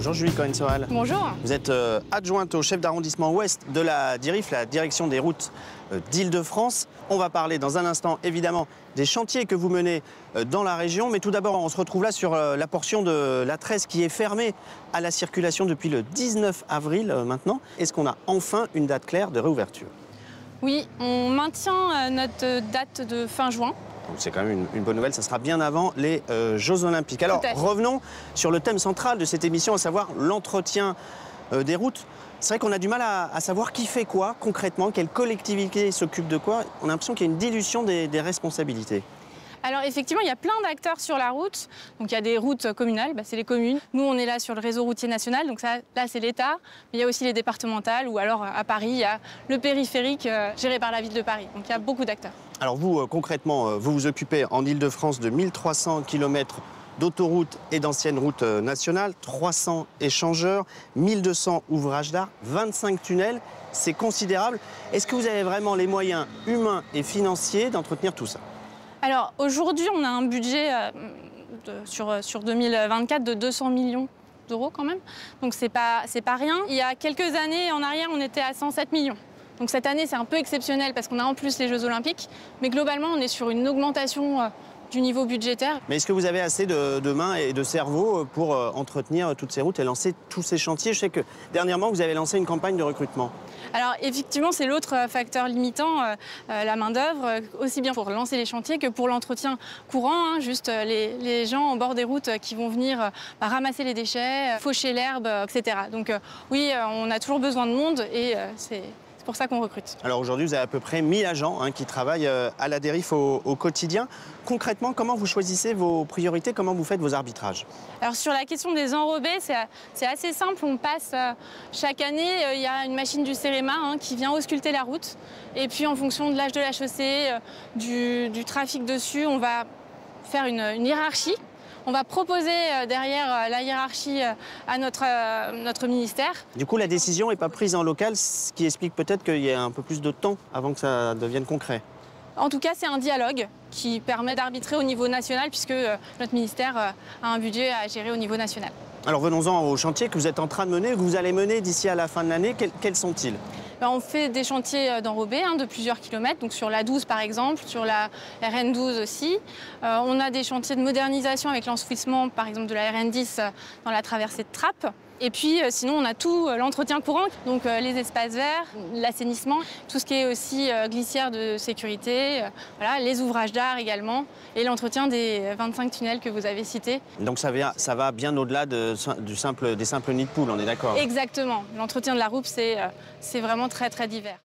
Bonjour Julie Cohen-Sorel. Bonjour. Vous êtes adjointe au chef d'arrondissement ouest de la DIRIF, la direction des routes d'Île-de-France. On va parler dans un instant évidemment des chantiers que vous menez dans la région. Mais tout d'abord, on se retrouve là sur la portion de la 13 qui est fermée à la circulation depuis le 19 avril maintenant. Est-ce qu'on a enfin une date claire de réouverture? Oui, on maintient notre date de fin juin. C'est quand même une bonne nouvelle, ça sera bien avant les Jeux Olympiques. Alors revenons sur le thème central de cette émission, à savoir l'entretien des routes. C'est vrai qu'on a du mal à savoir qui fait quoi concrètement, quelle collectivité s'occupe de quoi. On a l'impression qu'il y a une dilution des responsabilités. Alors effectivement, il y a plein d'acteurs sur la route. Donc il y a des routes communales, c'est les communes. Nous, on est là sur le réseau routier national, donc ça, là c'est l'État. Mais il y a aussi les départementales ou alors à Paris, il y a le périphérique géré par la ville de Paris. Donc il y a beaucoup d'acteurs. Alors vous, concrètement, vous vous occupez en Île-de-France de 1300 km d'autoroutes et d'anciennes routes nationales, 300 échangeurs, 1200 ouvrages d'art, 25 tunnels. C'est considérable. Est-ce que vous avez vraiment les moyens humains et financiers d'entretenir tout ça ? Alors aujourd'hui, on a un budget sur 2024 de 200 millions d'euros quand même. Donc c'est pas rien. Il y a quelques années en arrière, on était à 107 millions. Donc cette année, c'est un peu exceptionnel parce qu'on a en plus les Jeux Olympiques. Mais globalement, on est sur une augmentation du niveau budgétaire. Mais est-ce que vous avez assez de mains et de cerveau pour entretenir toutes ces routes et lancer tous ces chantiers? Je sais que dernièrement, vous avez lancé une campagne de recrutement. Alors effectivement, c'est l'autre facteur limitant, la main-d'œuvre, aussi bien pour lancer les chantiers que pour l'entretien courant, juste les gens en bord des routes qui vont venir ramasser les déchets, faucher l'herbe, etc. Donc oui, on a toujours besoin de monde et c'est pour ça qu'on recrute. Alors aujourd'hui, vous avez à peu près 1000 agents qui travaillent à la DIRIF au quotidien. Concrètement, comment vous choisissez vos priorités? Comment vous faites vos arbitrages? Alors sur la question des enrobés, c'est assez simple. On passe chaque année, il y a une machine du CEREMA qui vient ausculter la route. Et puis en fonction de l'âge de la chaussée, du trafic dessus, on va faire une hiérarchie. On va proposer derrière la hiérarchie à notre ministère. Du coup, la décision n'est pas prise en local, ce qui explique peut-être qu'il y a un peu plus de temps avant que ça devienne concret. En tout cas, c'est un dialogue qui permet d'arbitrer au niveau national puisque notre ministère a un budget à gérer au niveau national. Alors venons-en aux chantiers que vous êtes en train de mener, que vous allez mener d'ici à la fin de l'année. Quels sont-ils? On fait des chantiers d'enrobés de plusieurs kilomètres, donc sur la 12 par exemple, sur la RN12 aussi. On a des chantiers de modernisation avec l'enfouissement par exemple de la RN10 dans la traversée de Trappes. Et puis sinon on a tout l'entretien courant, donc les espaces verts, l'assainissement, tout ce qui est aussi glissière de sécurité, voilà, les ouvrages d'art également et l'entretien des 25 tunnels que vous avez cités. Donc ça va bien au-delà des simples nids de poules, on est d'accord? Exactement. L'entretien de la route, c'est vraiment très très divers.